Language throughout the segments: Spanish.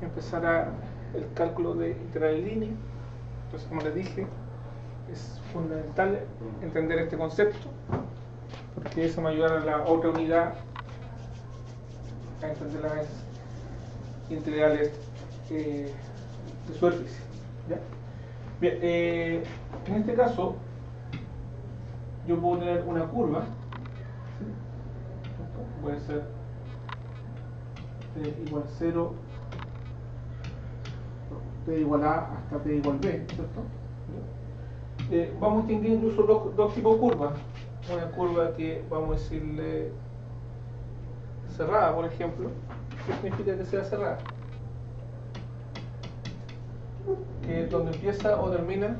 empezar el cálculo de integral en línea. Entonces, como les dije, es fundamental entender este concepto, porque eso me ayudará a la otra unidad a entender las integrales de superficie. ¿Ya? Bien, en este caso, yo puedo tener una curva, ¿sí? Puede ser t igual 0, t igual a hasta t igual b, ¿cierto? Vamos a distinguir incluso dos tipos de curvas. Una curva que vamos a decirle cerrada, por ejemplo. ¿Qué significa que sea cerrada? Que donde empieza o termina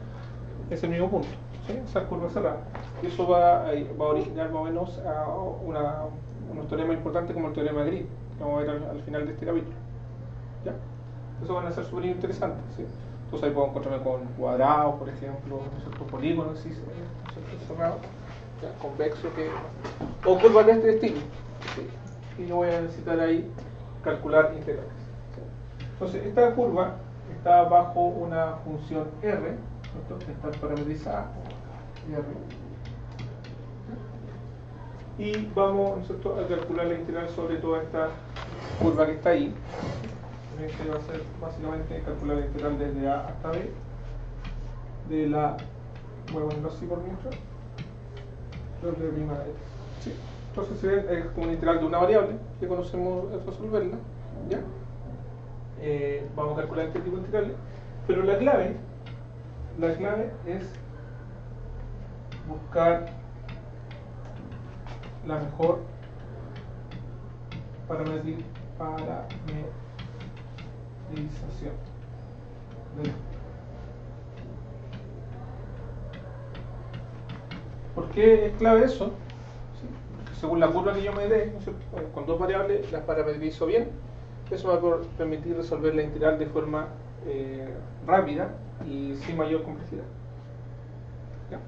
es el mismo punto, ¿sí? Esa curva cerrada. Y eso va a originar más o menos a unos teoremas importantes como el teorema de Green, que vamos a ver al final de este capítulo. ¿Ya? Eso van a ser súper interesantes, ¿sí? Entonces ahí puedo encontrarme con cuadrados, por ejemplo, polígonos, ¿sí? Cerrados, ¿ya? Convexos, o curvas de este estilo, ¿sí? Y yo voy a necesitar ahí calcular integrales, ¿sí? Entonces esta curva está bajo una función R, ¿cierto? Que está parametrizada, R. Y vamos, ¿cierto?, a calcular la integral sobre toda esta curva que está ahí. Que va a ser básicamente calcular la integral desde A hasta B de la, voy a ponerlo así por mientras, de prima de x. ¿Sí? Entonces es como una integral de una variable que conocemos resolverla, ¿ya? Vamos a calcular este tipo de integrales, pero la clave es buscar la mejor parametrización de. ¿Por qué es clave eso? ¿Sí? Porque según la curva que yo me dé, ¿no? Con dos variables las parametrizo bien, eso me va a permitir resolver la integral de forma rápida y sin mayor complejidad. ¿Ya?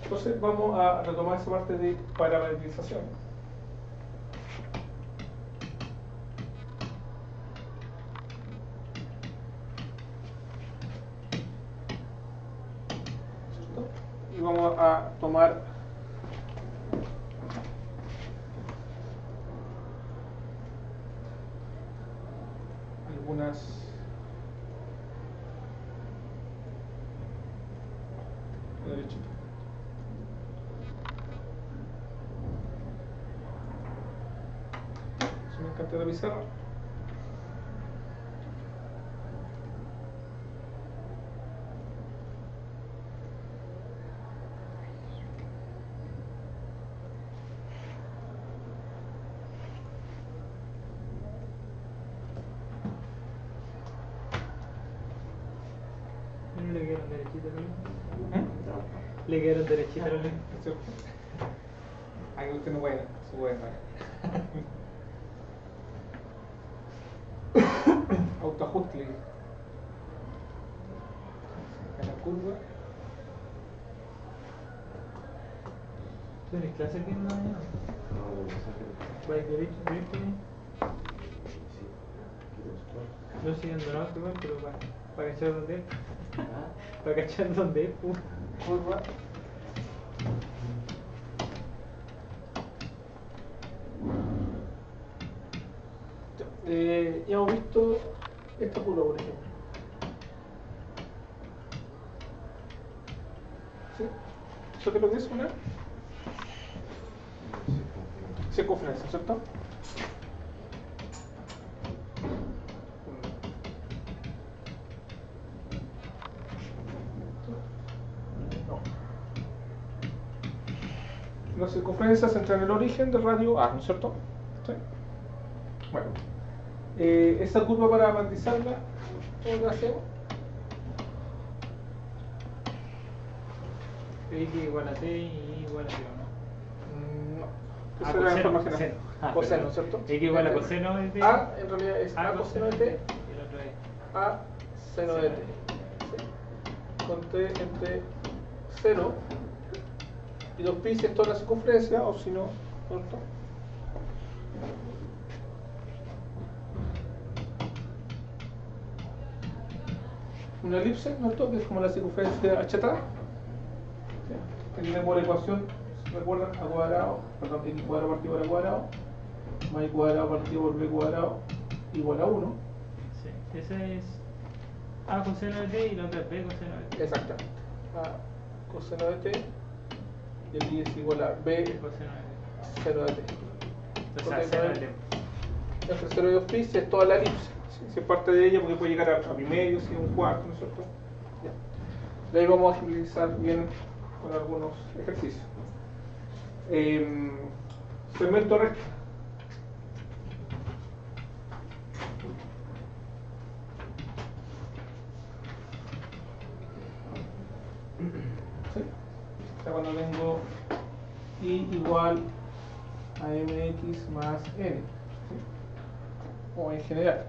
Entonces vamos a retomar esa parte de parametrización. ¿Cierto? Y vamos a tomar algunas derechito. Si me encanta la pizarra. Le quedaron derechitas los lentes. Le quedaron derechitas los lentes. ¿Cierto? Aquí usted no puede, se puede autoajuste en la curva. ¿Tienes clase aquí en la mañana? No, ¿Vais derecho? sí. Yo sigo andando alto igual, pero para cachar dónde es. Para cachar dónde es, pues. Curva. Ya hemos visto esta curva, por ejemplo. ¿Sí? ¿Eso qué es lo que es una? Circunferencia, ¿cierto? No. La circunferencia se entra en el origen del radio A, ¿no es cierto? ¿Sí? Bueno, esa curva para matizarla, ¿cómo la hacemos? X igual a T y Y igual a T, ¿no? Eso era información. Coseno. Coseno, ¿cierto? X igual a coseno de A en realidad es A coseno de T. Y el otro es A seno de T. ¿Sí? Con T entre 0 y 2pi si es toda la circunferencia, o si no, ¿cierto? una elipse, ¿no? Que es como la circunferencia achatada. ¿Sí? Que tiene por ecuación, si recuerdan, a cuadrado, perdón, x cuadrado partido por a cuadrado, más y cuadrado partido por b cuadrado igual a 1. Sí, ese es A coseno de t y la otra es B coseno de t. Exactamente. A coseno de t y el y es igual a b Coseno de t. seno de t. O sea, seno de t. Entre 0 y 2 pi es toda la elipse. Si es parte de ella, porque puede llegar a pi medio, si es un cuarto, ¿no es cierto? Ya. De ahí vamos a agilizar bien con algunos ejercicios. Segmento recto. ¿Sí? O sea, cuando tengo y igual a mx más n, ¿sí? O en general.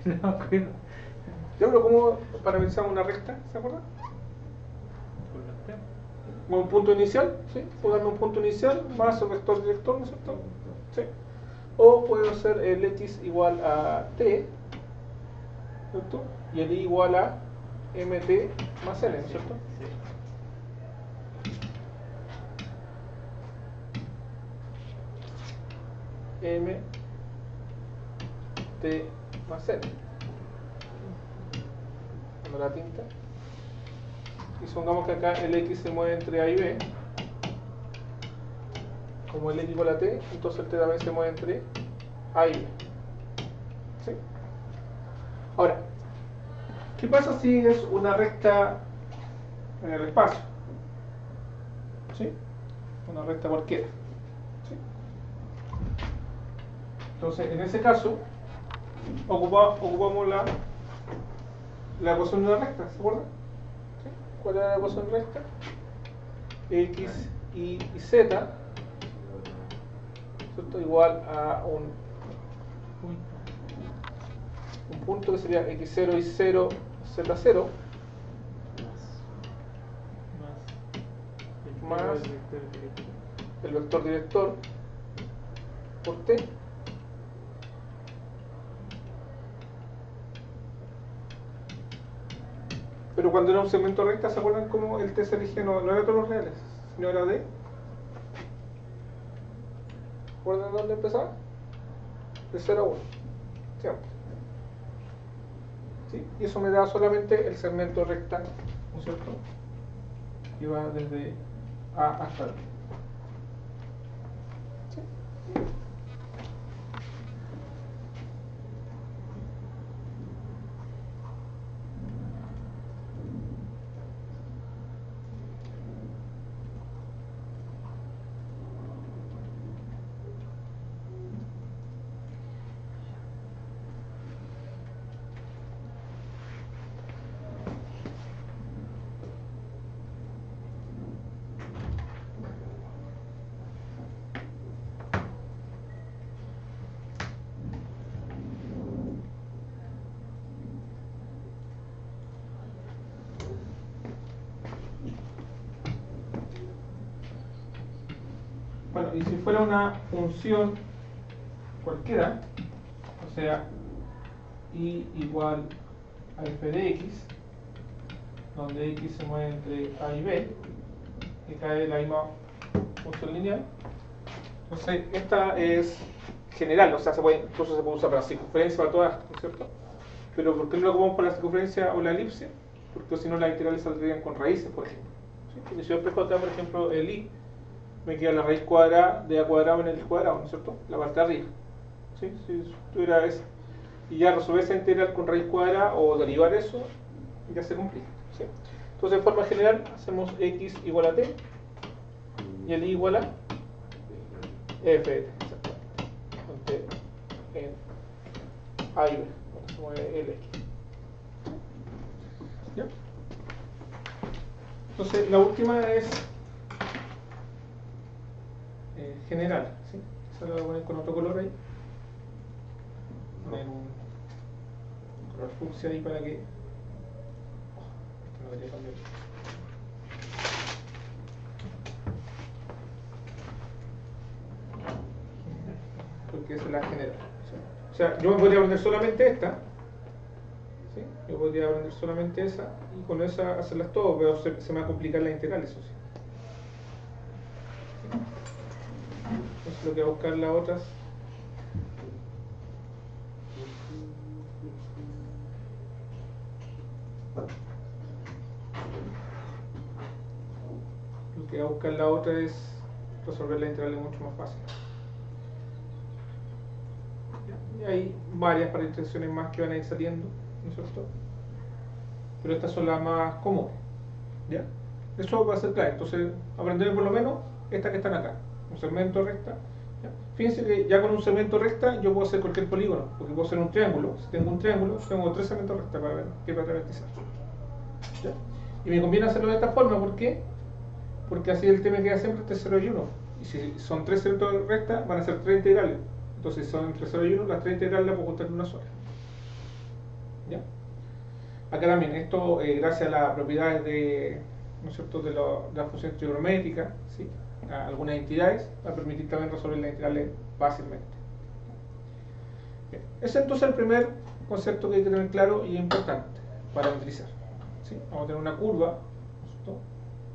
No me acuerdo. Yo creo como parametrizamos una recta, ¿se acuerdan? Por los temas. Como un punto inicial, ¿sí? Puedo darme un punto inicial más el vector director, ¿no es cierto? ¿Sí? O puedo hacer el x igual a t, ¿cierto? Y el y igual a mt más n, ¿no es cierto? Sí. M t más n. Dando la tinta. Y supongamos que acá el x se mueve entre a y b. Como el x igual a t, entonces el t también se mueve entre a y b. ¿Sí? Ahora, ¿qué pasa si es una recta en el espacio? ¿Sí? Una recta cualquiera. ¿Sí? Entonces, en ese caso, ocupamos la ecuación de una recta, ¿se acuerdan? ¿Sí? ¿Cuál era la ecuación recta? X, y z, ¿cierto? Igual a un punto que sería x0 y 0, z0, más el vector director por t. Pero cuando era un segmento recta, ¿se acuerdan cómo el t se elige? No era todos los reales, sino era d. ¿Recuerdan dónde empezaba? De 0 a 1. Siempre. ¿Sí? Y eso me da solamente el segmento recta, ¿no es cierto? Que va desde A hasta B. ¿Sí? Bueno, y si fuera una función cualquiera, o sea, y igual a f de x, donde x se mueve entre a y b, que cae la misma función lineal. Entonces, esta es general, o sea, incluso se puede usar para la circunferencia, para todas, ¿no es cierto? Pero ¿por qué no lo ocupamos para la circunferencia o la elipse? Porque si no, las integrales saldrían con raíces, por ejemplo. ¿Sí? Porque si yo despejo acá, por ejemplo, el y, me queda la raíz cuadrada de a cuadrado en el cuadrado, ¿no es cierto? La parte de arriba. ¿Sí? Si tuviera esa. Y ya resolver esa integral con raíz cuadrada o derivar eso, ya se complica. ¿Sí? Entonces, de forma general, hacemos x igual a t y el y igual a f de t. Exactamente. En a y b, donde se mueve el x. ¿Ya? Entonces, la última es general, ¿sí? Esa la voy a poner con otro color ahí. Poner un color fucsia ahí para que... no debería cambiar. porque esa es la general. ¿Sí? O sea, yo me podría aprender solamente esta, ¿sí? Yo podría aprender solamente esa y con esa hacerlas todas, pero se me va a complicar la integral, eso sí. ¿Sí? Entonces lo que voy a buscar las otras. Lo que voy a buscar la otra es resolver la integral mucho más fácil. Y hay varias parametrizaciones más que van a ir saliendo, ¿no es cierto? Pero estas son las más comunes, ¿ya? Eso va a ser clave, entonces aprender por lo menos estas que están acá, un segmento recta, ¿ya? Fíjense que ya con un segmento recta yo puedo hacer cualquier polígono, porque puedo hacer un triángulo. Si tengo un triángulo, tengo 3 segmentos rectas para ver qué parametrizar, ¿ya? Y me conviene hacerlo de esta forma, ¿por qué? Porque así el tema queda siempre entre 0 y 1, y si son 3 segmentos rectas van a ser 3 integrales. Entonces son entre 0 y 1, las 3 integrales las puedo contar en una sola, ¿ya? Acá también, esto gracias a las propiedades de, ¿no es cierto?, de la función trigonométrica, ¿sí?, a algunas entidades, va a permitir también resolver las integrales fácilmente. Bien. Ese es entonces el primer concepto que hay que tener claro y importante para utilizar, ¿sí? Vamos a tener una curva, ¿no es cierto?,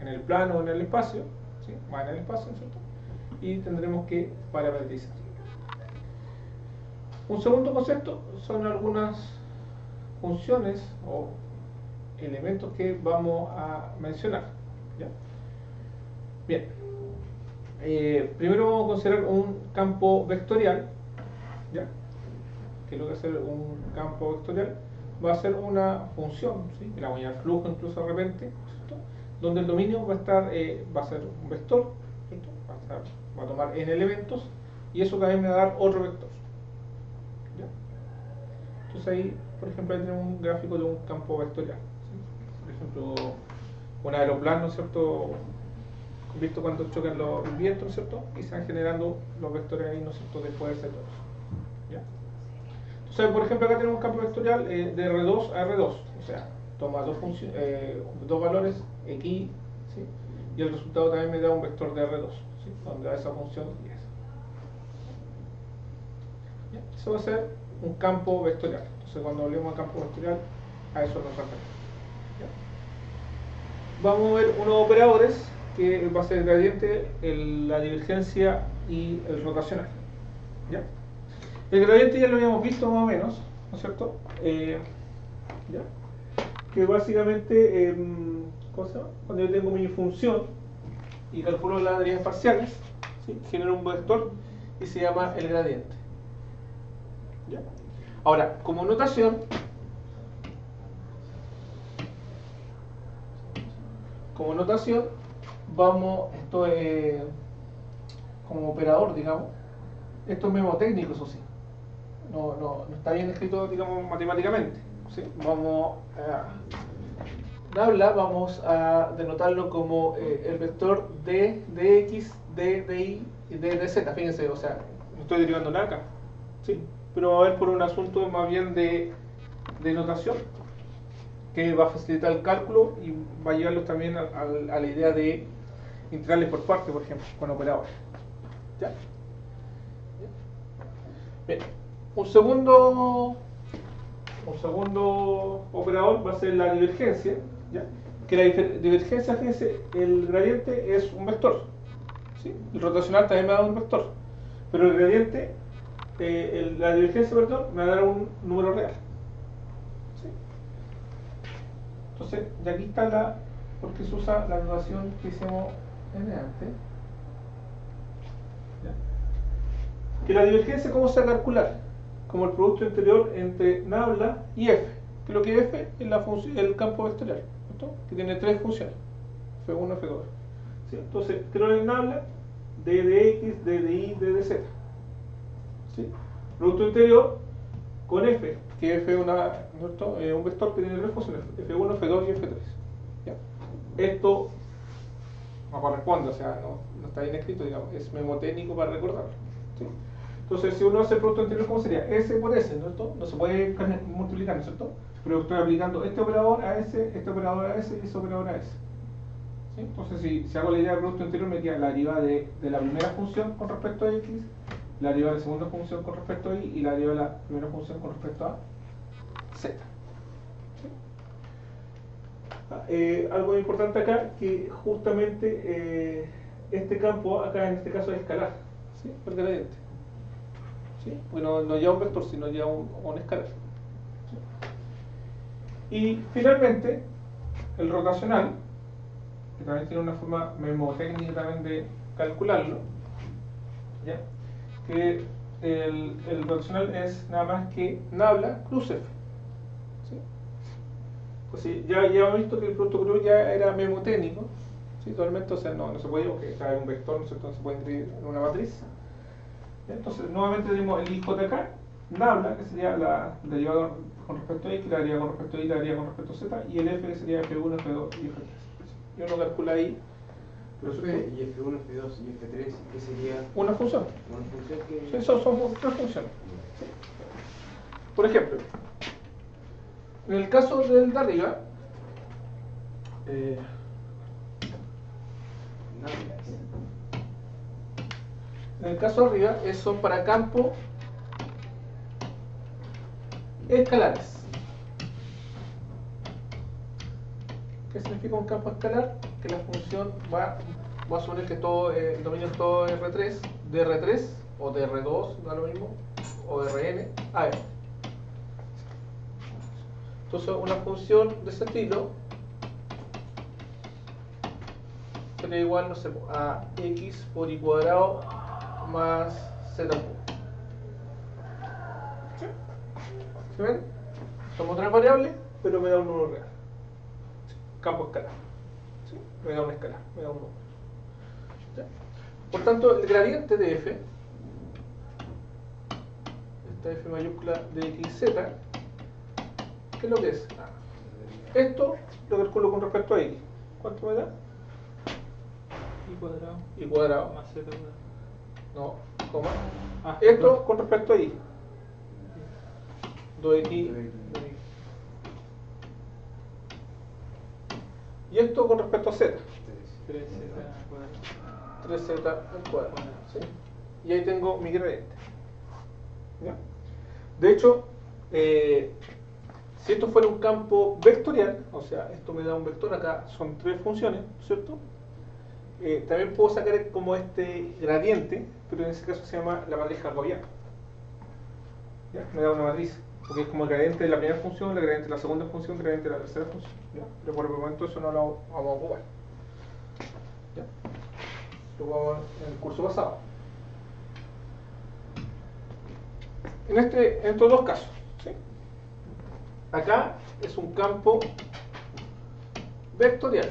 en el plano o en el espacio, ¿sí?, más en el espacio, ¿no es cierto?, y tendremos que parametrizar. Un segundo concepto son algunas funciones o elementos que vamos a mencionar, ¿ya? Bien, primero vamos a considerar un campo vectorial, ¿ya? Que lo que hacer un campo vectorial va a ser una función, ¿sí?, que la voy a llamar flujo incluso de repente, ¿cierto?, donde el dominio va a estar, va a ser un vector, ¿cierto?, va a tomar n elementos y eso también me va a dar otro vector. Entonces ahí, por ejemplo, ahí tenemos un gráfico de un campo vectorial, ¿sí? Por ejemplo, un aeroplano, ¿no es cierto?, visto cuando chocan el viento, ¿no es cierto?, y se van generando los vectores ahí, ¿no es cierto?, después de todos, ¿ya? Entonces, por ejemplo, acá tenemos un campo vectorial de R2 a R2, o sea, toma dos valores, X, ¿sí?, y el resultado también me da un vector de R2, ¿sí?, donde da esa función y esa. ¿Ya? Eso va a ser un campo vectorial. Entonces, cuando hablemos de campo vectorial, a eso nos referimos. Vamos a ver unos operadores que va a ser el gradiente, la divergencia y el rotacional, ¿ya? El gradiente ya lo habíamos visto más o menos, ¿no es cierto? ¿Ya? Que básicamente, ¿cómo se llama?, cuando yo tengo mi función y calculo las derivas parciales, ¿sí?, genero un vector y se llama el gradiente, ¿ya? Ahora, como notación, vamos, esto es como operador, digamos, esto es mnemotécnico, eso sí, no está bien escrito, digamos, matemáticamente, ¿sí? Vamos a denotarlo como el vector d de x, d de y d de z, fíjense, o sea, no estoy derivando nada acá, ¿sí?, pero va a haber por un asunto más bien de notación, que va a facilitar el cálculo y va a llevarlos también a la idea de integrales por parte, por ejemplo, con operadores, ¿ya? Bien, un segundo operador va a ser la divergencia, ¿ya? Que la divergencia, fíjense, el gradiente es un vector, ¿sí?, el rotacional también me da un vector, pero el gradiente, la divergencia, perdón, me va a dar un número real, ¿sí? Entonces, de aquí está porque se usa la notación que hicimos antes, ¿ya? Que la divergencia, ¿cómo se va a calcular? Como el producto interior entre nabla y f, que lo que f es la función, el campo vectorial, ¿cierto?, que tiene tres funciones, f1, f2, ¿sí? Entonces, creo en nabla, d de x, d de y, d de z, ¿sí? Producto interior con f, que f es un vector que tiene tres funciones, f1, f2 y f3, ¿ya? Esto no corresponde, o sea, no está bien escrito, digamos, es mnemotécnico para recordarlo, ¿sí? Entonces, si uno hace el producto interior, ¿cómo sería? S por S, ¿no? No se puede multiplicar, ¿no es cierto? Pero estoy aplicando este operador a S, este operador a S y ese operador a S, ¿sí? Entonces, si hago la idea del producto interior, me queda la derivada de la primera función con respecto a X la derivada de la segunda función con respecto a y la derivada de la primera función con respecto a z. Algo importante acá, que justamente este campo acá en este caso es escalar, ¿sí? El gradiente, ¿sí? Porque no lleva un vector, sino lleva un escalar, ¿sí? Y finalmente el rotacional, que también tiene una forma mnemotécnica también de calcularlo, ¿ya? Que el rotacional es nada más que nabla cruz f, ¿sí? Pues sí, ya hemos visto que el producto cruz ya era mnemotécnico, ¿sí? Totalmente, o sea, no se puede, porque hay un vector, ¿no es cierto? No se puede inscribir en una matriz. ¿Ya? Entonces, nuevamente tenemos el hijo de acá, nabla, que sería la derivada con respecto a x, la derivada con respecto a y, la derivada con respecto a z, y el f que sería f1, f2 y f3. Y uno calcula ahí. Profe, y F1, F2 y F3, ¿qué sería? Una función. Una función que... Sí, son tres funciones. ¿Sí? Por ejemplo, en el caso del de arriba, en el caso de arriba son para campos escalares. ¿Qué significa un campo escalar? Que la función va a suponer que todo el dominio es todo R3, de R3 o de R2, da lo mismo, o de Rn a R. Entonces una función de ese estilo sería igual, no sé, a x por y cuadrado más z cubo. ¿Sí? ¿Se ven? Somos tres variables, pero me da un número real. Campo escalar. ¿Sí? Me da una escala, me da un número. ¿Ya? Por tanto, el gradiente de f, esta f mayúscula de xz, ¿qué es lo que es? Esto lo calculo con respecto a x. ¿Cuánto me da? y Y cuadrado. más z cuadrado. No, coma. Esto Esto con respecto a y. 2x. Y esto con respecto a z. 3z cuadrado. 3z al cuadrado. ¿Sí? Y ahí tengo mi gradiente. ¿Ya? De hecho, si esto fuera un campo vectorial, o sea, esto me da un vector, acá son tres funciones, ¿cierto? También puedo sacar como este gradiente, pero en ese caso se llama la matriz jacobiana. ¿Ya? Me da una matriz, porque es como el gradiente de la primera función, el gradiente de la segunda función, el gradiente de la tercera función. ¿Ya? Pero por el momento eso no lo vamos a ocupar. ¿Ya? Lo ocupamos en el curso pasado. En estos dos casos, ¿sí? Acá es un campo vectorial.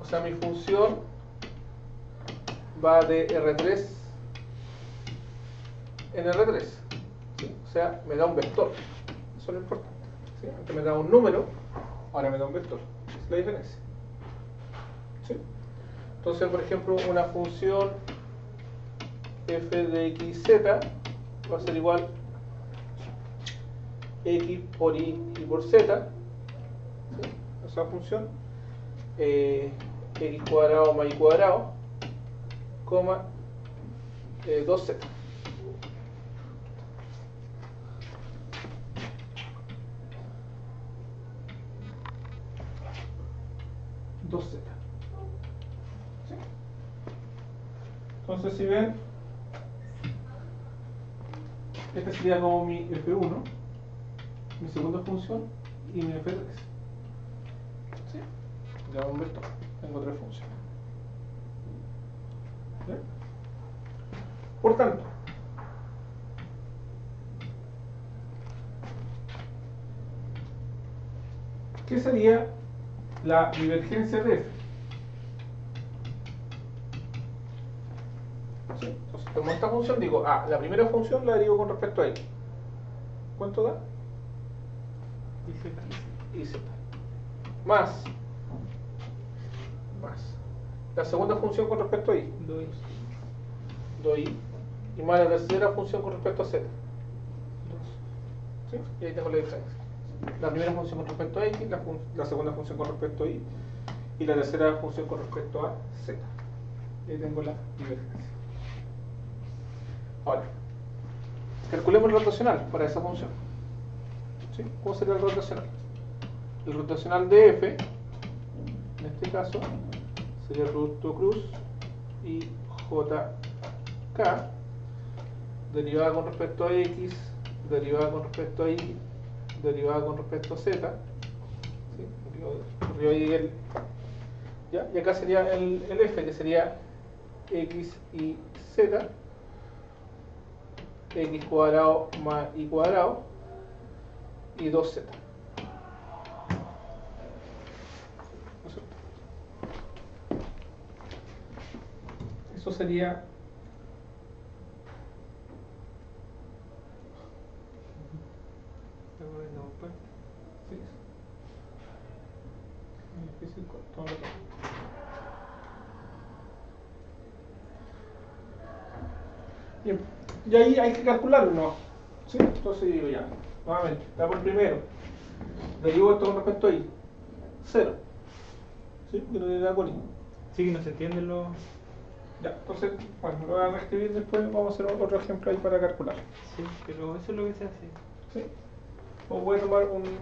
O sea, mi función va de R3 en R3. ¿Sí? O sea, me da un vector. Eso es lo importante. ¿Sí? Antes me da un número, ahora me da un vector. Esa es la diferencia. ¿Sí? Entonces, por ejemplo, una función f de xz va a ser igual x por y por z. ¿Sí? Esa función. X cuadrado más y cuadrado, coma 2z. ¿Sí? Entonces, si ven, este sería como mi f1, mi segunda función, y mi f3. ¿Sí? Ya un vector, tengo tres funciones. ¿Bien? Por tanto, ¿qué sería la divergencia de f? ¿Sí? Entonces, tomo esta función, digo, la primera función la derivo con respecto a x. ¿Cuánto da? Y z. Más la segunda función con respecto a y. 2y. Y más la tercera función con respecto a z. ¿Sí? Y ahí tengo la diferencia. La primera función con respecto a x, la segunda función con respecto a y la tercera función con respecto a z. Y ahí tengo la divergencia. Ahora, calculemos el rotacional para esa función. ¿Sí? ¿Cómo sería el rotacional? El rotacional de f, en este caso, sería el producto cruz y jk, derivada con respecto a x, derivada con respecto a y, derivada con respecto a z. ¿Sí? Arriba ahí ¿ya? Y acá sería el f, que sería x y z, x cuadrado más y cuadrado y 2z. ¿No es cierto? Eso sería sí. Es difícil todo lo que... Bien, y ahí hay que calcularlo, ¿no? ¿Sí? Entonces digo ya, nuevamente, da por primero, derivo esto con respecto a y, 0. ¿Sí? Que no tiene nada con y. Sí, que no se entienden los... Ya, entonces, bueno, lo voy a reescribir después, vamos a hacer otro ejemplo ahí para calcular. Sí, pero eso es lo que se hace. ¿Sí? O voy a tomar un... voy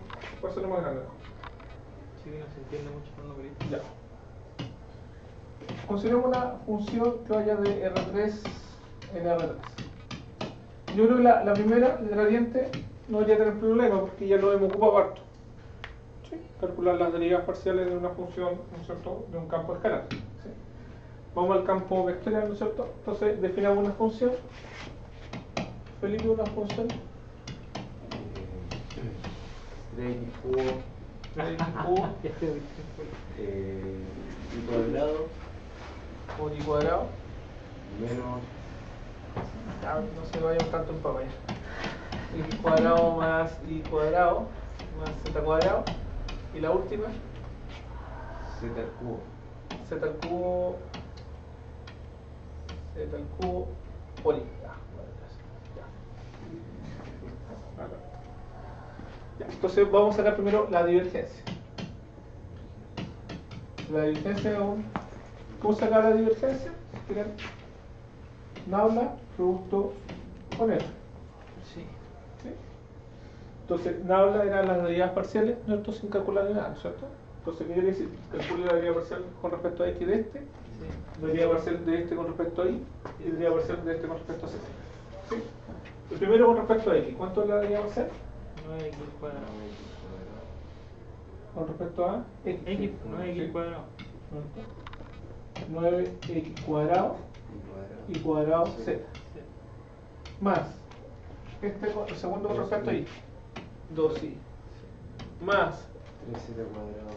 a hacerlo más grande. Sí, que no se entiende mucho por no querer. Ya. Consideremos una función que vaya de R3 en R3. Yo creo que la primera, el gradiente, no debería tener problema porque ya lo hemos ocupado harto. ¿Sí? Calcular las derivas parciales de una función, ¿no es cierto?, de un campo escalar. ¿Sí? Vamos al campo vectorial, ¿no es cierto? Entonces definamos una función. Felipe, una función. 3x cubo, y cuadrado, Por y cuadrado. menos No se vayan tanto en papaya. Y cuadrado más y cuadrado más z cuadrado. Y la última, z al cubo. z al cubo por y. Ya, entonces vamos a sacar primero la divergencia. La divergencia es un... ¿Cómo sacar la divergencia? Miren, nabla, producto con R. Sí. ¿Sí? Entonces, nabla eran las derivas parciales, ¿no es cierto?, sin calcular ni nada, ¿no es cierto? Entonces, ¿qué quiere decir? Calcule la deriva parcial con respecto a x de este, Sí. deriva parcial de este con respecto a y, y deriva parcial de este con respecto a z. ¿Sí? El primero con respecto a x, ¿cuánto es la deriva parcial? 9x cuadrado. Con respecto a x. X, Sí. 9x cuadrado. 9x cuadrado y cuadrado z. Sí. Más el segundo con respecto a y, 2y. Más 3z cuadrado.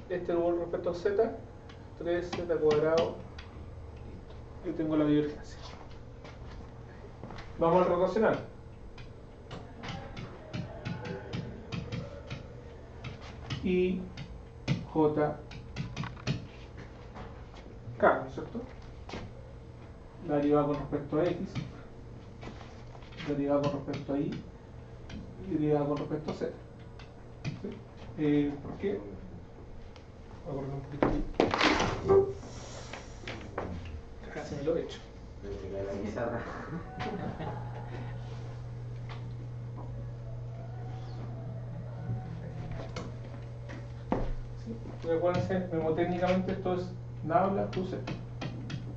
este con respecto a z, 3z cuadrado. Y tengo la divergencia. Vamos al rotacional. Y j k, ¿no es cierto? La derivada con respecto a x, derivada con respecto a y, y derivada con respecto a z. ¿Sí? ¿Por qué? Voy a correr un poquito aquí. Casi me lo he hecho. Me pegué la pizarra. ¿Sí? Recuérdense, memotécnicamente esto es nabla plus f.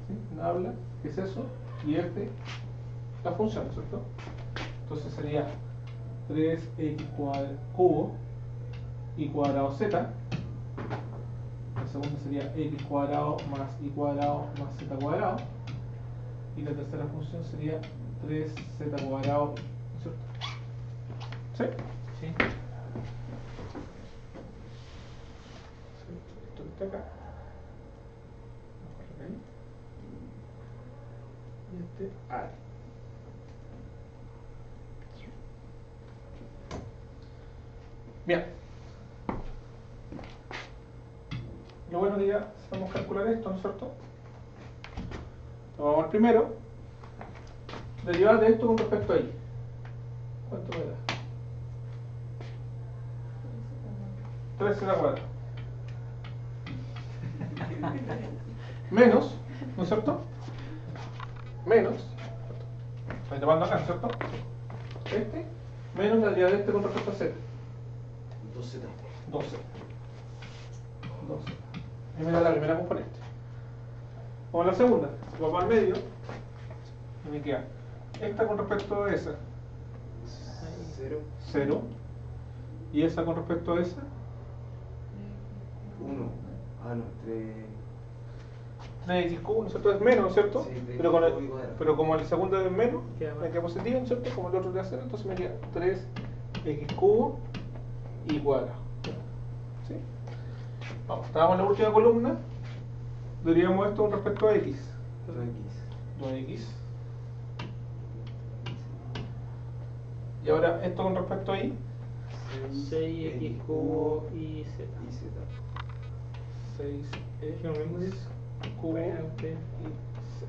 ¿Sí? Nabla, ¿qué es eso? Y f, la función, ¿cierto? Entonces sería 3x cubo y cuadrado z. La segunda sería x cuadrado más y cuadrado más z cuadrado. Y la tercera función sería 3z cuadrado, ¿no es cierto? ¿Sí? Sí. Esto que está acá. Vamos a poner ahí. Y este ahí. Bien. Lo bueno que ya sabemos calcular esto, ¿no es cierto? Vamos al primero. Derivar de esto con respecto a y. ¿Cuánto me da? 3z cuadrado. Menos ¿no es cierto? Menos, estoy tomando acá, ¿no es cierto? Este, menos la derivada de este con respecto a z. 2z. 12. Y me da la primera componente. Vamos a la segunda. Si vamos al medio, me queda esta con respecto a esa, 0. 0. Y esa con respecto a esa, 1. Ah, no, 3. 3x cubo, ¿no es cierto? Es menos, ¿no es cierto? Sí, 3x pero, con el, cubo igual. pero como el segundo es menos, Queda me más. queda positivo, ¿no es cierto? Como el otro era 0, entonces me queda 3x cubo y cuadrado. ¿Sí? Vamos, estábamos en la última columna. Diríamos esto con respecto a x. 2x. 2x. Y ahora esto con respecto a y. 6x cubo y z. Y z. 6x ¿Lo mismo dice? cubo Bueno, usted. y z.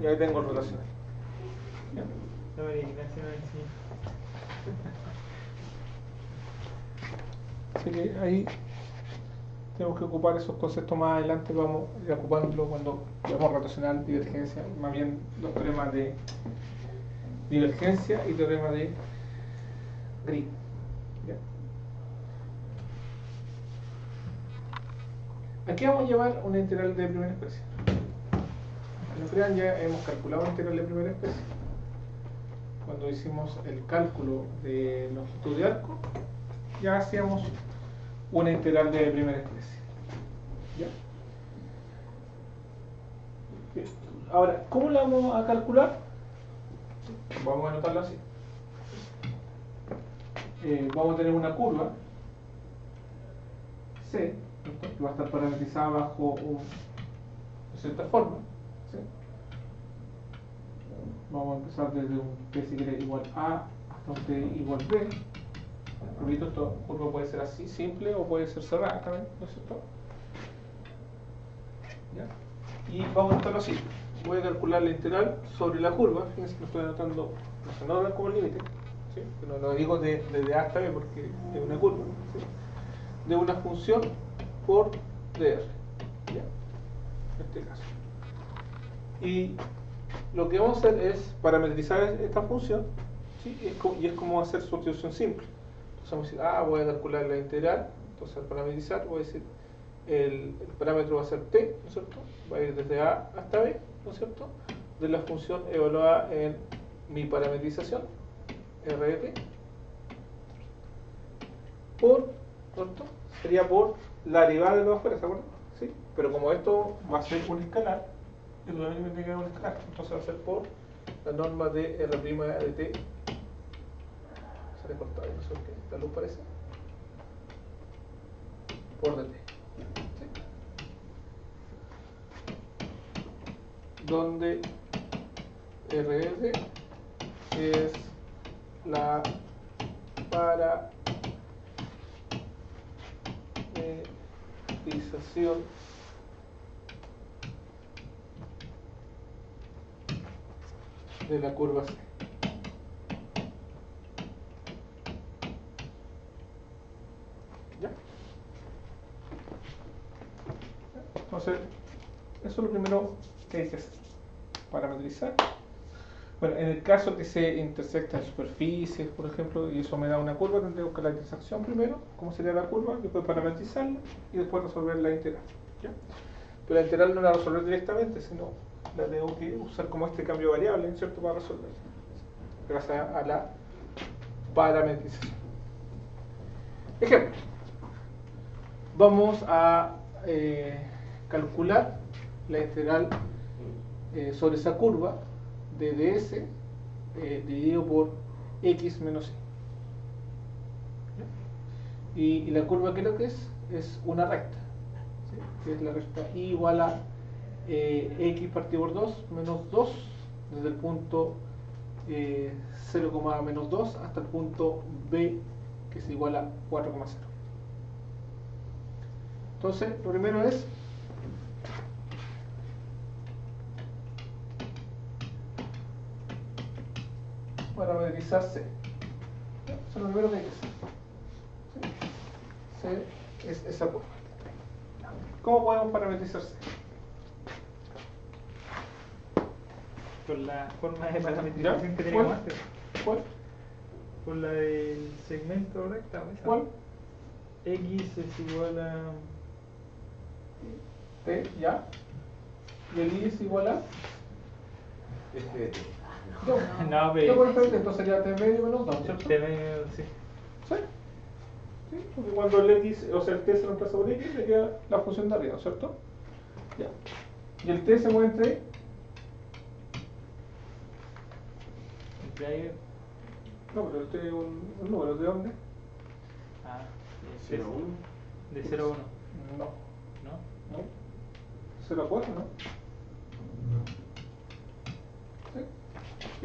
Y ahí tengo el rotacional. ¿Ya? No, María Ignacia no enseñó. Así que ahí tenemos que ocupar esos conceptos más adelante, vamos a ir ocupándolo cuando veamos rotacional, divergencia, más bien los teoremas de divergencia y teorema de Green. ¿Ya? Aquí vamos a llevar una integral de primera especie. No crean, ya hemos calculado una integral de primera especie. Cuando hicimos el cálculo de longitud de arco, ya hacíamos una integral de primera especie. ¿Ya? Bien. Ahora, ¿cómo la vamos a calcular? Vamos a anotarlo así. Vamos a tener una curva C, ¿cierto? Que va a estar parametrizada bajo de cierta forma. ¿Sí? Vamos a empezar desde un P si quiere igual A hasta un P igual B. Repito, esta curva puede ser así, simple, o puede ser cerrada también, ¿no es cierto? ¿Ya? Y vamos a anotarlo así. Voy a calcular la integral sobre la curva. Fíjense que lo estoy anotando, no se anota como límite, ¿sí? Pero lo digo desde A hasta B porque es una curva, ¿sí? De una función por dr, ¿ya? En este caso. Y lo que vamos a hacer es parametrizar esta función, ¿sí? Y es como hacer sustitución simple. Entonces vamos a decir, voy a calcular la integral. Entonces al parametrizar voy a decir, el parámetro va a ser t, ¿no es cierto? Va a ir desde A hasta B, ¿no es cierto? De la función evaluada en mi parametrización, r de t, por, ¿cierto? Sería por la derivada de los afuera, ¿se acuerdan? ¿Sí? Pero como esto va a ser un escalar, esto también tiene que ser un escalar, entonces va a ser por la norma de r' de t. Sale cortado, no sé por qué, esta luz parece. Por dt. ¿Sí? Donde RR es la parametrización de la curva C. ¿Ya? Entonces, eso es lo primero que hay que hacer. Parametrizar. Bueno, en el caso que se intersectan superficies, por ejemplo, y eso me da una curva, tendré que buscar la intersección primero, cómo sería la curva, después parametrizarla y después resolver la integral. ¿Ya? Pero la integral no la resolver directamente, sino la tengo que usar como este cambio variable, ¿cierto? Para resolverla, gracias a la parametrización. Ejemplo. Vamos a calcular la integral sobre esa curva de ds dividido por x menos y. Y la curva, creo que es una recta, ¿sí? Que es la recta y igual a x partido por 2 menos 2 desde el punto 0, menos 2 hasta el punto b, que es igual a 4,0. Entonces, lo primero es parametrizar C. Eso es lo primero que hay que hacer. ¿Sí? C es esa curva. ¿Cómo podemos parametrizar C? Con la forma de parametrización ¿Ya? que teníamos ¿Cuál? antes. ¿Cuál? Con la del segmento recta, esa. ¿Cuál? X es igual a. T, ¿ya? Y el I es igual a... F de T. Yo. No, Yo pero. por ejemplo, entonces sería T medio menos 2, ¿cierto? Te veo, sí. ¿Sí? ¿Sí? Porque cuando el X, o sea, el T se reemplaza por X, le queda la función de arriba, ¿cierto? Ya. Y el T se mueve entre... Entre ahí. No, pero el T es un número, ¿de dónde? Ah, sí, 0, 1. de 0 a 1. No. ¿No? ¿No? 0 a 4, ¿no? ¿Sí?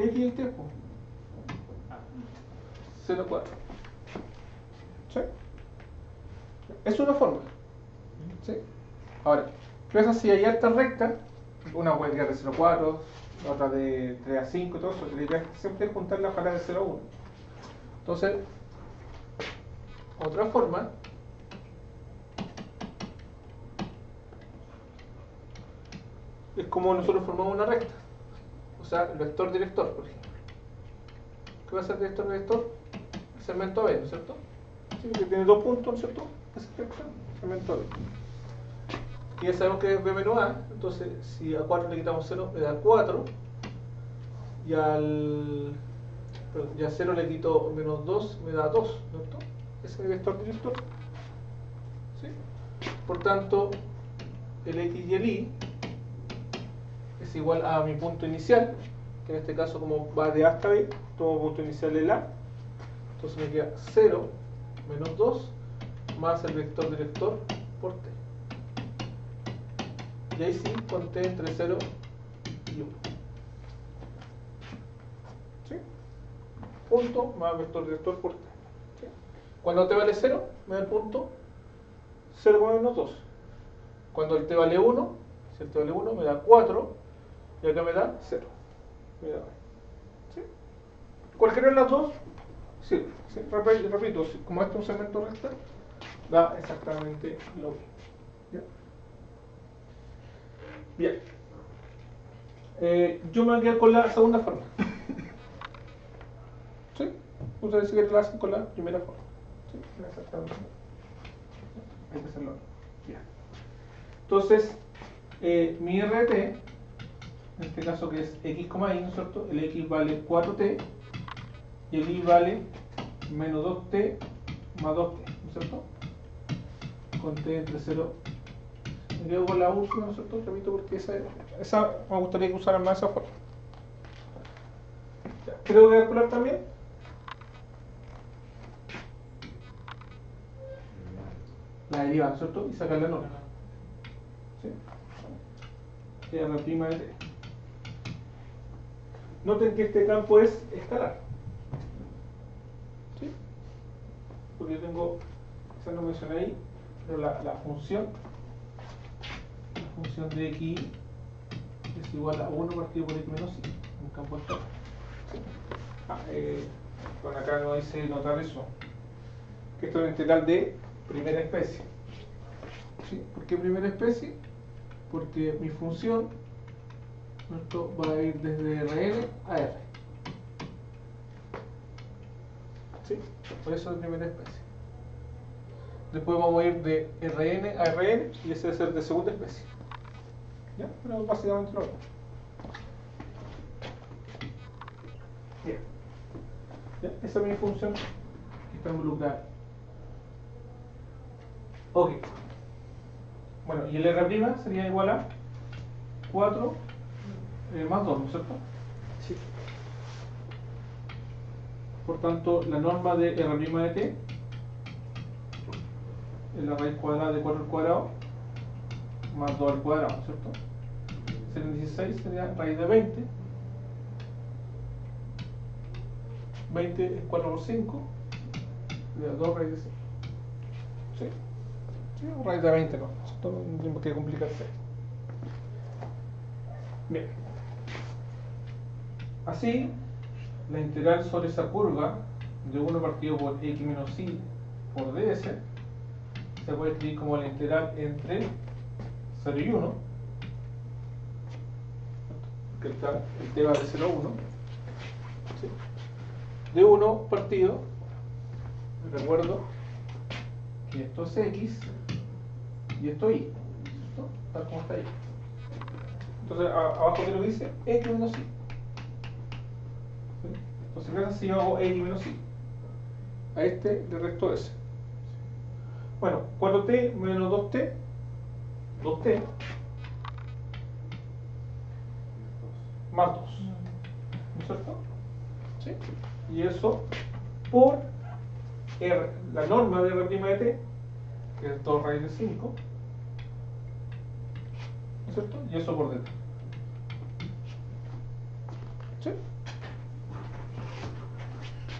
X y el T, pues. Ah. 0 a 4. ¿Sí? Es una forma. ¿Sí? Ahora, ¿qué pasa si hay altas rectas? Una puede quedar de 0 a 4, otra de 3 a 5 y todo eso. La idea es siempre juntar las palas de 0 a 1. Entonces, otra forma es como nosotros formamos una recta. O sea, el vector director, por ejemplo. ¿Qué va a ser el vector director? El segmento B, ¿no es cierto? Sí, que tiene 2 puntos, ¿no es cierto? Ese vector, segmento B. Y ya sabemos que es B menos A, entonces si a 4 le quitamos 0, me da 4. Y y a 0 le quito menos 2, me da 2, ¿cierto? Ese es el vector director. ¿Sí? Por tanto, el X y el Y es igual a mi punto inicial, que en este caso como va de A hasta B, tomo punto inicial el A, entonces me queda 0 menos 2 más el vector director por T. Y ahí sí, con T entre 0 y 1. ¿Sí? Punto más vector director por T. ¿Sí? Cuando T vale 0, me da el punto 0 menos 2. Cuando el T vale 1, si el T vale 1, me da 4. Y acá me da 0. Me da. ¿Sí? Cualquiera de las dos, sí. Sí. Repito, como este es un segmento recta, da exactamente lo mismo. ¿Ya? Bien. Yo me voy a quedar con la segunda forma. ¿Sí? Ustedes siguen la hacen con la primera forma. ¿Sí? Exactamente. Hay que hacerlo. Bien. Entonces, mi RT, en este caso que es x, y, ¿no es cierto? El x vale 4t y el y vale menos 2t más 2t, ¿no es cierto? Con t entre 0. Me quedo con la última, ¿no es cierto? Repito porque esa me gustaría que usaran más esa forma. Ya. Creo que calcular también. La derivada, ¿no es cierto? Y sacar la norma. ¿Sí? R' de t. Noten que este campo es escalar. ¿Sí? Porque yo tengo, quizás no mencioné ahí, pero la función de x es igual a 1 partido por x menos y, un campo escalar. ¿Sí? Bueno, acá no hice notar eso, que esto es una integral de primera especie. ¿Sí? ¿Por qué primera especie? Porque mi función, esto va a ir desde Rn a R. ¿Sí? Por eso es primera especie. Después vamos a ir de Rn a Rn y ese va a ser de segunda especie. ¿Ya? Pero básicamente lo mismo. Bien. ¿Ya? Esa es mi función que está involucrada. Ok. Bueno, y el R' sería igual a 4 más 2, ¿no es cierto? Sí. Por tanto, la norma de R' de t es la raíz cuadrada de 4 al cuadrado más 2 al cuadrado, ¿no es cierto? Sería 16, sería raíz de 20. 20 es 4 por 5, sería 2 raíz de 5. ¿Sí? ¿Sí? Raíz de 20 no, esto no tenemos que complicarse. Bien. Así, la integral sobre esa curva de 1 partido por x menos y por ds se puede escribir como la integral entre 0 y 1 que el t va de 0 a 1, ¿sí? De 1 partido, recuerdo que esto es x y esto y, ¿cierto? Tal como está ahí. Entonces, abajo que lo dice, x menos y. ¿Sí? Entonces, ¿qué pasa si yo hago x menos y? A este le resto s. Bueno, 4t menos 2t, 2t, más 2. ¿No es cierto? ¿Sí? Y eso por R, la norma de R' de t, que es 2 raíz de 5, ¿no es cierto? Y eso por delta. ¿Sí?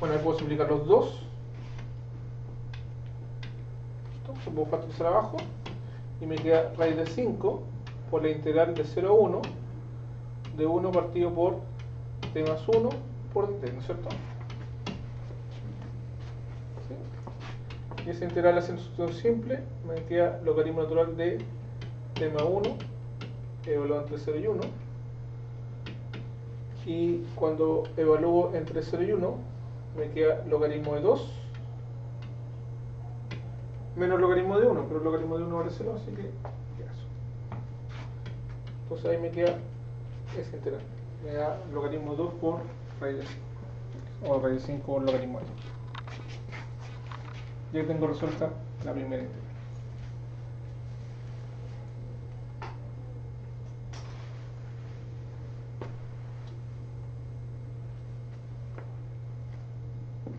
Bueno, ahí puedo simplificar los dos. Entonces puedo factorizar abajo y me queda raíz de 5 por la integral de 0 a 1 de 1 partido por t más 1 por dt, ¿no es cierto? ¿Sí? Y esa integral haciendo sustitución simple me queda logaritmo natural de t más 1 evaluado entre 0 y 1, y cuando evalúo entre 0 y 1 me queda logaritmo de 2 menos logaritmo de 1, pero el logaritmo de 1 vale 0, así que queda eso. Entonces ahí me queda esa integral, me da logaritmo de 2 por raíz de 5, o raíz de 5 por logaritmo de 2. Ya tengo resuelta la primera integral.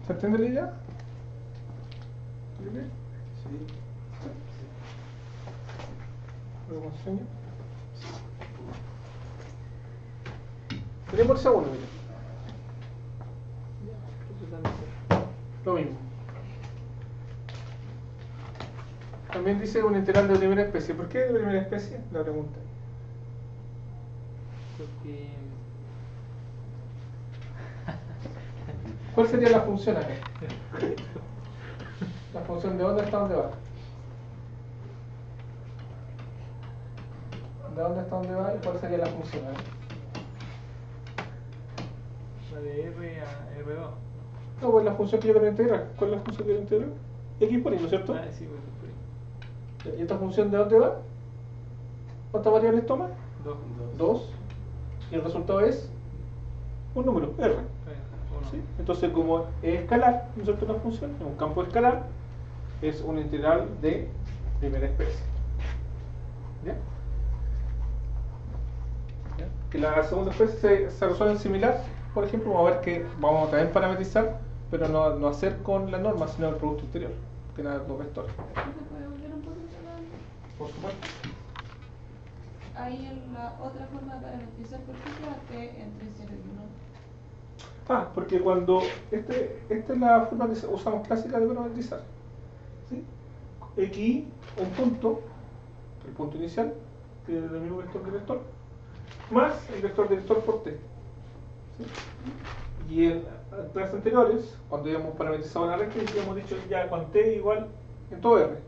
¿Se entiende la idea? ¿Sí? Sí. ¿Lo enseño? Tenemos el segundo, mira. Lo mismo. También dice una integral de primera especie. ¿Por qué de primera especie? La pregunta. Porque... ¿Cuál sería la función acá? La función de dónde está dónde va. ¿De dónde está dónde va y cuál sería la función acá? La de R a R2. No, pues la función que yo quiero integrar. ¿Cuál es la función que quiero integrar? X por Y, ¿no es cierto? Ah, sí, pues, ¿Y esta función de dónde va? ¿Cuántas variables toma? 2. 2. Y el resultado es un número, R. ¿Sí? Entonces, como es escalar, ¿no es cierto? La función es un campo escalar, es una integral de primera especie. ¿Ya? ¿Ya? Que la segunda especie se resuelve similar, por ejemplo, vamos a ver que vamos a también parametrizar, pero no hacer con la norma, sino el producto interior, que nada, dos vectores. ¿Se puede volver un poquito más? Por supuesto. Ahí en la otra forma de parametrizar, ¿por qué quedaste entre 0 y 1? Porque cuando esta es la forma que usamos clásica de parametrizar. ¿Sí? X, un punto, el punto inicial, que es el mismo vector director, más el vector director por t. ¿Sí? Y en clases anteriores, cuando habíamos parametrizado la recta, habíamos dicho ya con t igual en todo R.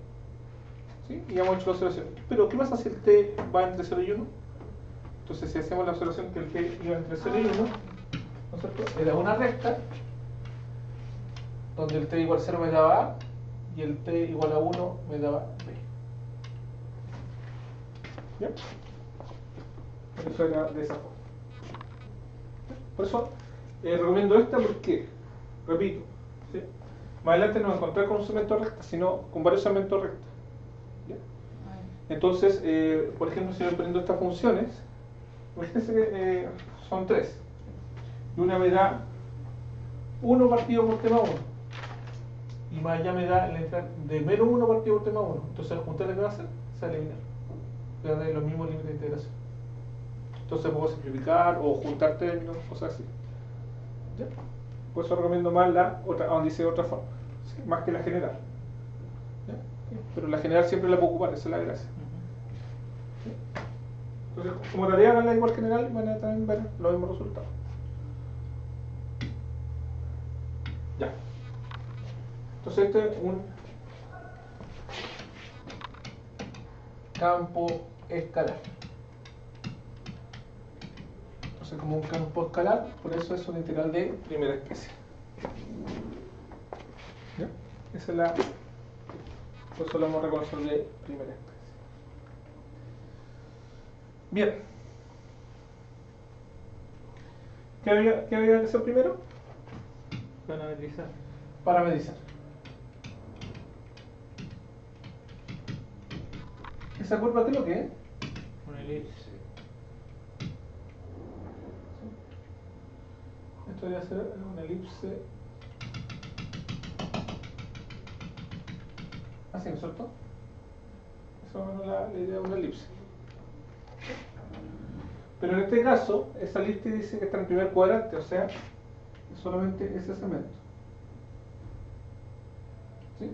¿Sí? Y ya hemos hecho la observación. Pero, ¿qué pasa si el t va entre 0 y 1? Entonces, si hacemos la observación que el t iba entre 0 y 1, ¿no es cierto? Era una recta donde el t igual a 0 me daba A y el t igual a 1 me daba B. ¿Ya? Eso era de esa forma. Por eso recomiendo esta porque, repito, ¿sí? Más adelante no encontré con un segmento recta, sino con varios segmentos recta. ¿Ya? Entonces, por ejemplo, si yo prendo estas funciones, imagínense que son 3. Y una me da 1 partido por t más 1. Y más allá me da la integral de menos 1 partido por t más 1. Entonces, al juntar, ¿qué va a hacer? Se va a eliminar. Voy a dar los mismos límites de integración. Entonces, puedo simplificar o juntar términos, cosas así. ¿Ya? Por eso recomiendo más la otra, donde dice de otra forma, ¿sí? Más que la general. ¿Ya? Pero la general siempre la puedo ocupar, esa es la gracia. ¿Sí? Entonces, como tarea, haganla igual general y van a también ver los mismos resultados. Ya. Entonces este es un campo escalar. Entonces conoce como un campo escalar, por eso es una integral de primera especie. ¿Ya? Esa es la... Por eso lo vamos a reconocer de primera especie. Bien. ¿Qué había que hacer primero? Parametrizar. Parametrizar. ¿Esa curva qué es lo que es? Una elipse. Esto debe ser una elipse. Así, ¿no es cierto? Esa es la idea de una elipse. Pero en este caso, esa elipse dice que está en el primer cuadrante, o sea, es solamente ese segmento. ¿Sí?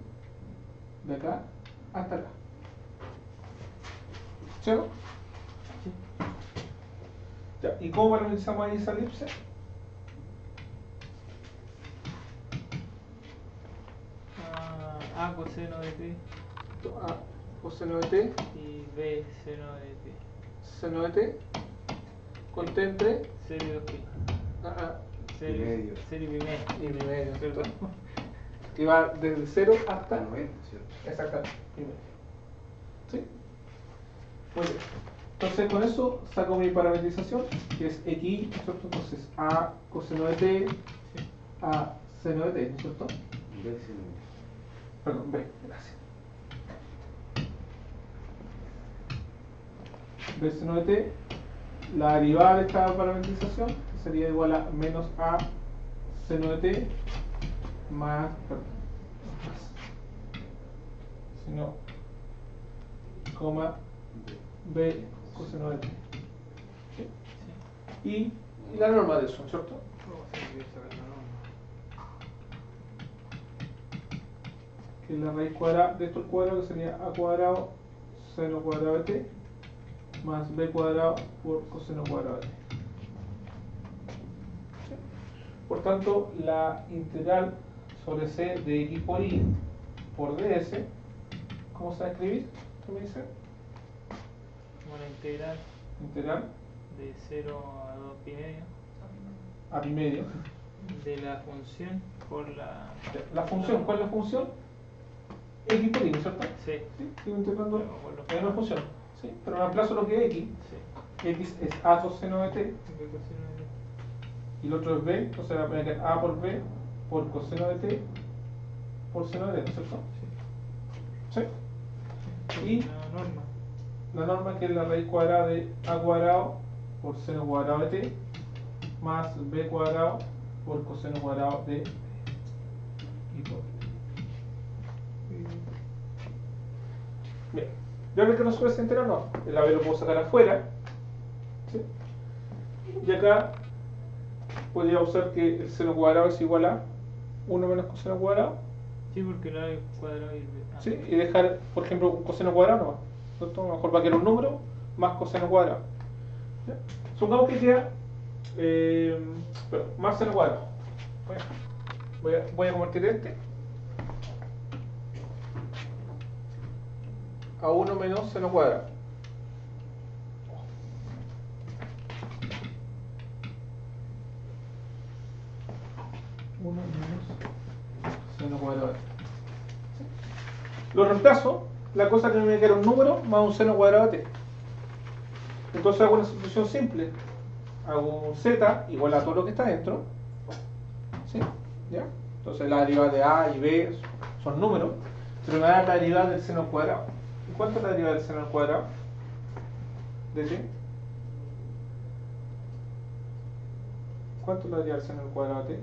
De acá hasta acá. ¿Sí o no? Sí. Ya, ¿y cómo parametrizamos ahí esa elipse? A coseno de t A coseno de t, y B seno de t. seno de t, con t entre 0 y 2pi. Y medio. 0 y pi medio. y mi medio, ¿cierto? Perdón. Que va desde 0 hasta Hasta 90, ¿cierto? exactamente y medio. ¿Sí? Muy bien. Entonces con eso saco mi parametrización, que es x, ¿no es cierto? Entonces a coseno de t, a seno de t, ¿no es cierto? B seno de t. Perdón, b, gracias. B seno de t, la derivada de esta parametrización sería igual a menos a seno de t más, perdón, sino, coma, b coseno de t. ¿Sí? Y la norma de eso, ¿cierto? Vamos a seguir sacando la norma. Que es la raíz cuadrada de esto al cuadrado, que sería a cuadrado seno cuadrado de t más b cuadrado por coseno cuadrado de t. ¿Sí? Por tanto, la integral sobre c de x por y por ds, ¿cómo se va a escribir? ¿Qué me dice? Como la integral Integral de 0 a 2 pi medio a pi medio. de la función por la... La función, ¿cuál es la función? X por y, ¿no es cierto? Sí. Sí, sigo integrando Pero por los- la misma función. Sí, pero reemplazo lo que es x. Sí. X es a coseno de t B coseno de t. y el otro es b, entonces va a poner a por b por coseno de t por seno de t, ¿no es cierto? Sí. ¿Sí? Y La norma. la norma, que es la raíz cuadrada de a cuadrado por seno cuadrado de t más b cuadrado por coseno cuadrado de t y por bien. ¿Ya ven que no sube ese entero? No, el a b lo puedo sacar afuera, ¿sí? Y acá podría usar que el seno cuadrado es igual a 1 menos coseno cuadrado, Sí, porque la A cuadrado y el B. ¿sí? Y dejar, por ejemplo, un coseno cuadrado nomás, ¿cierto? A lo mejor va a quedar un número más coseno cuadrado. ¿Ya? Supongamos que queda más seno cuadrado. Voy a convertir este a 1 menos seno cuadrado. Uno menos seno cuadrado. ¿Sí? Lo reemplazo, la cosa que me queda un número más un seno cuadrado de t. Entonces hago una sustitución simple. Hago un z igual a todo lo que está dentro. ¿Sí? ¿Ya? Entonces la derivada de a y b son números, pero me da la derivada del seno al cuadrado. ¿Y cuánto es la derivada del seno al cuadrado? ¿De t? ¿Cuánto es la derivada del seno al cuadrado de t?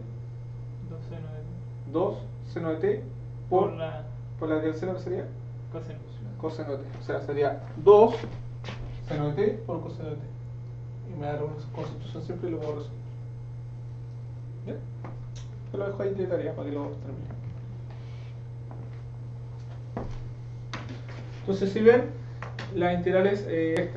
2 seno de t. 2 seno de t Por la por la del seno, que sería coseno. coseno de t. O sea, sería 2 seno de t por coseno de t. Y me da una constitución simple y lo puedo resolver. ¿Bien? Te lo dejo ahí de tarea para que lo termine. Entonces, si ven, la integral es esta.